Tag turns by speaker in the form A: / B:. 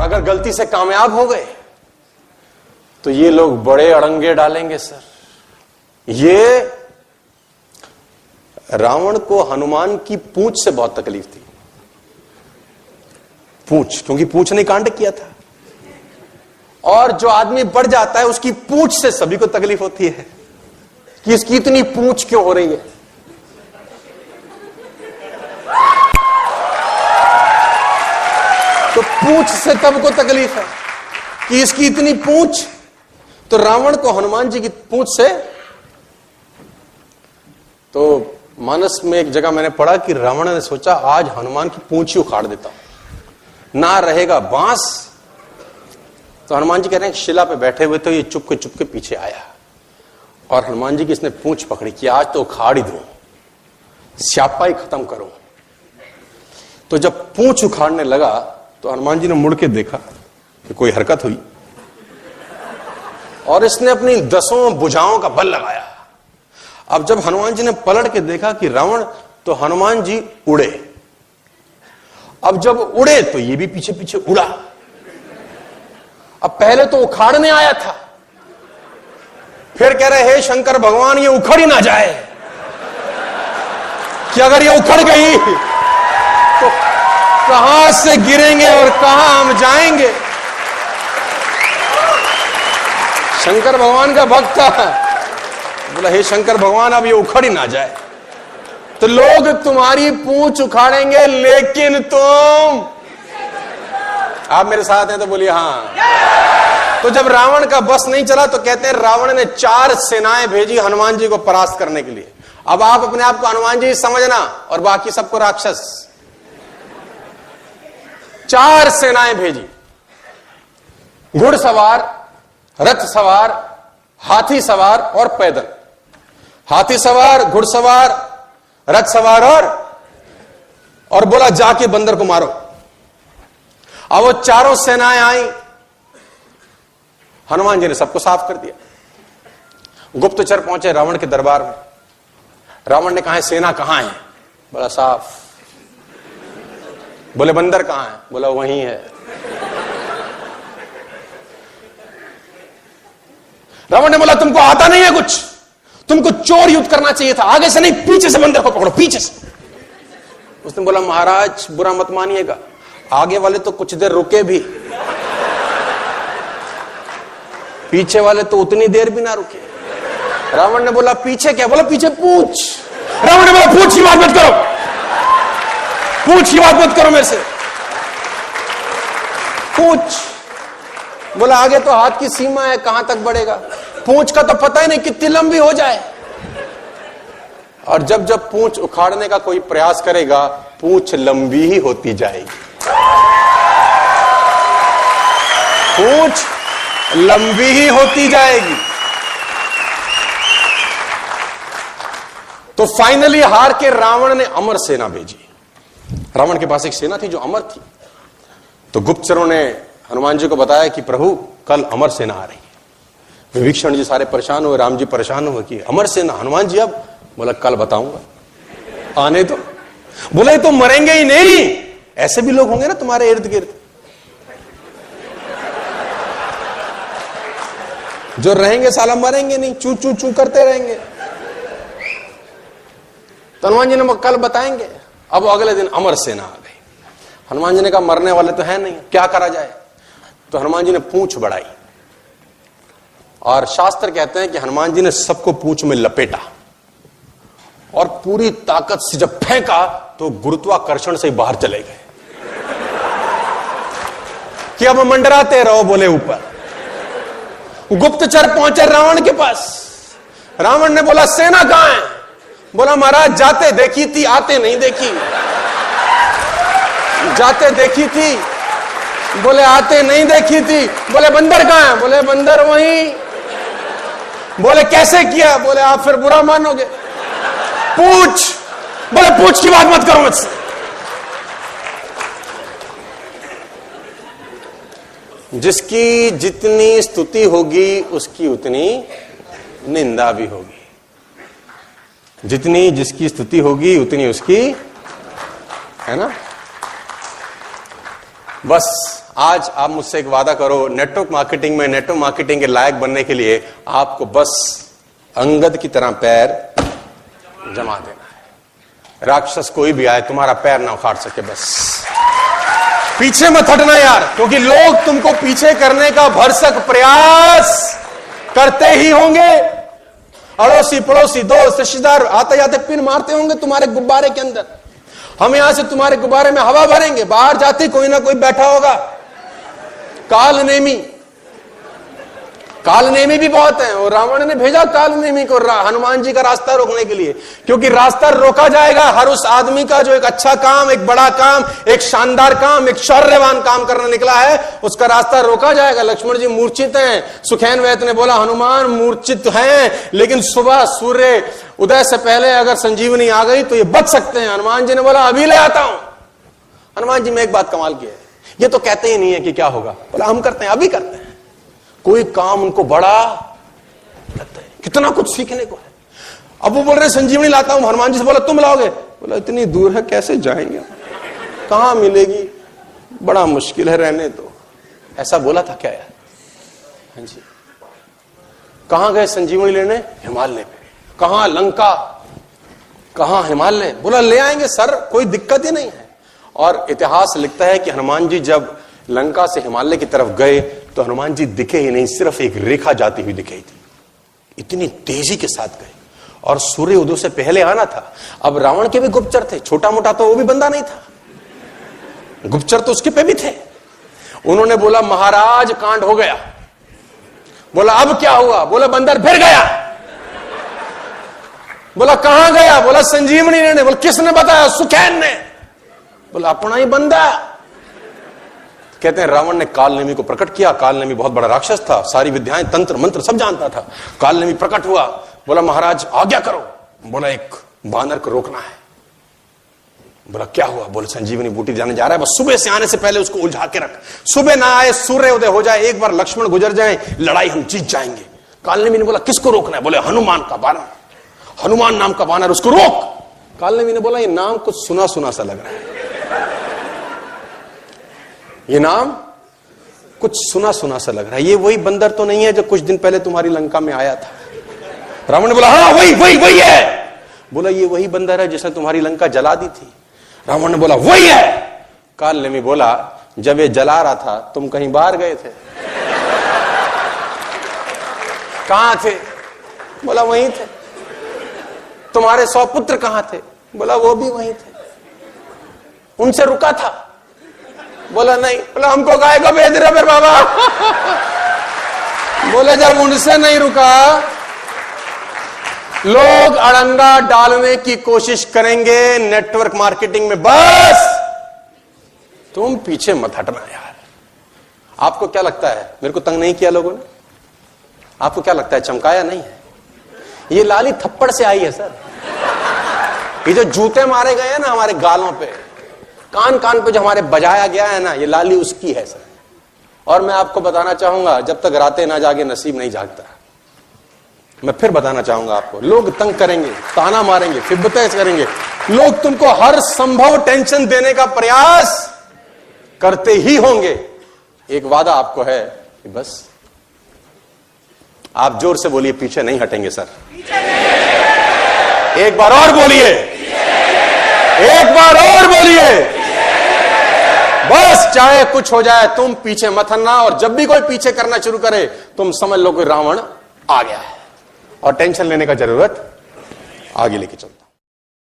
A: अगर गलती से कामयाब हो गए तो ये लोग बड़े अड़ंगे डालेंगे सर। ये रावण को हनुमान की पूंछ से बहुत तकलीफ थी, पूंछ, क्योंकि पूंछ ने कांड किया था। और जो आदमी बढ़ जाता है उसकी पूंछ से सभी को तकलीफ होती है कि इसकी इतनी पूंछ क्यों हो रही है। तो पूंछ से तब को तकलीफ है कि इसकी इतनी पूंछ। तो रावण को हनुमान जी की पूंछ से, तो मानस में एक जगह मैंने पढ़ा कि रावण ने सोचा आज हनुमान की पूंछ ही उखाड़ देता हूं, ना रहेगा बांस। तो हनुमान जी कह रहे हैं शिला पे बैठे हुए तो ये चुप के पीछे आया और हनुमान जी की इसने पूंछ पकड़ी कि आज तो उखाड़ ही दूं, स्यापा ही खत्म करूं। तो जब पूंछ उखाड़ने लगा तो हनुमान जी ने मुड़ के देखा कि कोई हरकत हुई और इसने अपनी 10 भुजाओं का बल लगाया। अब जब हनुमान जी ने पलट के देखा कि रावण, तो हनुमान जी उड़े। अब जब उड़े तो ये भी पीछे पीछे उड़ा। अब पहले तो उखाड़ने आया था, फिर कह रहे हे शंकर भगवान ये उखड़ ही ना जाए, कि अगर ये उखड़ गई तो कहां से गिरेंगे और कहां हम जाएंगे। शंकर भगवान का भक्त था, बोला हे शंकर भगवान अब ये उखड़ ही ना जाए। तो लोग तुम्हारी पूंछ उखाड़ेंगे लेकिन तुम, आप मेरे साथ हैं तो बोलिए हां। तो जब रावण का बस नहीं चला तो कहते हैं रावण ने 4 सेनाएं भेजी हनुमान जी को परास्त करने के लिए। अब आप अपने आप को हनुमान जी समझना और बाकी सबको राक्षस। 4 सेनाएं भेजी, घुड़सवार, रथ सवार, हाथी सवार और पैदल। हाथी सवार, घुड़सवार, रथ सवार और बोला जाके बंदर को मारो। अब वो चारों सेनाएं आई, हनुमान जी ने सबको साफ कर दिया। गुप्तचर पहुंचे रावण के दरबार में। रावण ने कहा सेना कहां है? बोला साफ। बोले बंदर कहां है? बोला वहीं है। रावण ने बोला तुमको आता नहीं है कुछ, तुमको चोर युद्ध करना चाहिए था, आगे से नहीं पीछे से बंदर को पकड़ो, पीछे से। उसने बोला महाराज बुरा मत मानिएगा, आगे वाले तो कुछ देर रुके भी, पीछे वाले तो उतनी देर भी ना रुके। रावण ने बोला पीछे क्या? बोला पीछे पूछ। रावण ने बोला पूछ की बात मत करो, पूछ की बात मत करो मेरे से, पूछ। बोला आगे तो हाथ की सीमा है, कहां तक बढ़ेगा, पूंछ का तो पता ही नहीं कितनी लंबी हो जाए। और जब जब पूंछ उखाड़ने का कोई प्रयास करेगा पूंछ लंबी ही होती जाएगी, पूंछ लंबी ही होती जाएगी। तो फाइनली हार के रावण ने अमर सेना भेजी। रावण के पास एक सेना थी जो अमर थी। तो गुप्तचरों ने हनुमान जी को बताया कि प्रभु कल अमर सेना आ रही है। विभीषण जी सारे परेशान हुए, राम जी परेशान हुए कि अमर सेना, हनुमान जी अब? बोला कल बताऊंगा, आने दो। बोले तो मरेंगे ही नहीं, ऐसे भी लोग होंगे ना तुम्हारे इर्द गिर्द जो रहेंगे साला मरेंगे नहीं, चू चू चू करते रहेंगे। तो हनुमान जी ने कल बताएंगे। अब अगले दिन अमर सेना आ गई। हनुमान जी ने कहा मरने वाले तो है नहीं, क्या करा जाए? तो हनुमान जी ने पूंछ बढ़ाई और शास्त्र कहते हैं कि हनुमान जी ने सबको पूंछ में लपेटा और पूरी ताकत से जब फेंका तो गुरुत्वाकर्षण से बाहर चले गए कि अब मंडराते रहो, बोले ऊपर। गुप्तचर पहुंचे रावण के पास। रावण ने बोला सेना कहां है? बोला महाराज जाते देखी थी, आते नहीं देखी। जाते देखी थी, बोले आते नहीं देखी थी। बोले बंदर कहां है? बोले बंदर वहीं। बोले कैसे किया? बोले आप फिर बुरा मानोगे, पूछ। बोले पूछ की बात मत करो मुझसे। जिसकी जितनी स्तुति होगी उसकी उतनी निंदा भी होगी, जितनी जिसकी स्तुति होगी उतनी उसकी, है ना। बस आज आप मुझसे एक वादा करो, नेटवर्क मार्केटिंग के लायक बनने के लिए आपको बस अंगद की तरह पैर जमा देना है। राक्षस कोई भी आए तुम्हारा पैर ना उखाड़ सके, बस पीछे मत हटना यार, क्योंकि लोग तुमको पीछे करने का भरसक प्रयास करते ही होंगे। अड़ोसी पड़ोसी दोस्त रिश्तेदार आते जाते पिन मारते होंगे तुम्हारे गुब्बारे के अंदर। हम यहां से तुम्हारे गुब्बारे में हवा भरेंगे, बाहर जाते कोई ना कोई बैठा होगा। कालनेमी भी बहुत है, और रावण ने भेजा कालनेमी को हनुमान जी का रास्ता रोकने के लिए, क्योंकि रास्ता रोका जाएगा हर उस आदमी का जो एक अच्छा काम, एक बड़ा काम, एक शानदार काम, एक शौर्यवान काम करने निकला है, उसका रास्ता रोका जाएगा। लक्ष्मण जी मूर्छित हैं, सुखैन वैद्य ने बोला हनुमान मूर्छित हैं, लेकिन सुबह सूर्य उदय से पहले अगर संजीवनी आ गई तो ये बच सकते हैं। हनुमान जी ने बोला अभी ले आता हूं। हनुमान जी में एक बात कमाल की है, ये तो कहते ही नहीं है कि क्या होगा, बोला हम करते हैं, अभी करते हैं। कोई काम उनको बड़ा लगता है, कितना कुछ सीखने को है। अब वो बोल रहे संजीवनी लाता हूं, हनुमान जी से बोला तुम लाओगे, बोला इतनी दूर है कैसे जाएंगे, कहां मिलेगी, बड़ा मुश्किल है, रहने दो। ऐसा बोला था क्या यार? हाँ जी। कहां गए संजीवनी लेने? हिमालय पे। कहां? लंका। कहां? हिमालय। बोला ले आएंगे सर, कोई दिक्कत ही नहीं है। और इतिहास लिखता है कि हनुमान जी जब लंका से हिमालय की तरफ गए तो हनुमान जी दिखे ही नहीं, सिर्फ एक रेखा जाती हुई दिखाई थी। इतनी तेजी के साथ गए, और सूर्य उदय से पहले आना था। अब रावण के भी गुप्तचर थे, छोटा मोटा तो वो भी बंदा नहीं था, गुप्तचर तो उसके पे भी थे। उन्होंने बोला महाराज कांड हो गया। बोला अब क्या हुआ? बोला बंदर फिर गया। बोला कहां गया? बोला संजीवनी ने। बोला किसने बताया? सुखैन ने। बोला अपना ही बंदा। कहते हैं रावण ने कालनेमी को प्रकट किया। कालनेमी बहुत बड़ा राक्षस था, सारी विद्याएं तंत्र मंत्र सब जानता था। कालनेमी प्रकट हुआ, बोला महाराज आज्ञा करो। बोला एक बानर को रोकना है। बोला क्या हुआ? बोला संजीवनी बूटी जाने जा रहा है, बस सुबह से आने से पहले उसको उलझा के रख, सुबह ना आए सूर्य उदय हो जाए, एक बार लक्ष्मण गुजर जाए, लड़ाई हम जीत जाएंगे। कालनेमी ने बोला किसको रोकना है? बोले हनुमान का बानर, हनुमान नाम का बानर, उसको रोक। कालनेमी ने बोला ये नाम कुछ सुना सुना सा लग रहा है, ये नाम कुछ सुना सुना सा लग रहा है, ये वही बंदर तो नहीं है जो कुछ दिन पहले तुम्हारी लंका में आया था? रावण ने बोला हाँ वही है। बोला ये वही बंदर है जिसने तुम्हारी लंका जला दी थी? रावण ने बोला वही है। कालनेमी बोला जब ये जला रहा था तुम कहीं बाहर गए थे? कहां थे? बोला वहीं थे। तुम्हारे 100 पुत्र कहां थे? बोला वो भी वहीं थे। उनसे रुका था? बोला नहीं। बोला हमको गाय को भेज रहे फिर बाबा। बोले जब उनसे नहीं रुका, लोग अड़ंगा डालने की कोशिश करेंगे नेटवर्क मार्केटिंग में, बस तुम पीछे मत हटना यार। आपको क्या लगता है मेरे को तंग नहीं किया लोगों ने? आपको क्या लगता है चमकाया नहीं है? ये लाली थप्पड़ से आई है सर। ये जो जूते मारे गए हैं ना हमारे गालों पे, कान कान पे जो हमारे बजाया गया है ना, ये लाली उसकी है सर। और मैं आपको बताना चाहूंगा जब तक रातें ना जागे नसीब नहीं जागता। मैं फिर बताना चाहूंगा आपको, लोग तंग करेंगे, ताना मारेंगे, फिब्बतें करेंगे, लोग तुमको हर संभव टेंशन देने का प्रयास करते ही होंगे। एक वादा आपको है कि बस आप जोर से बोलिए पीछे नहीं हटेंगे सर। एक बार और बोलिए, एक बार और बोलिए। बस चाहे कुछ हो जाए तुम पीछे मत हटना, और जब भी कोई पीछे करना शुरू करे तुम समझ लो कि रावण आ गया है, और टेंशन लेने का जरूरत आगे लेके चलो।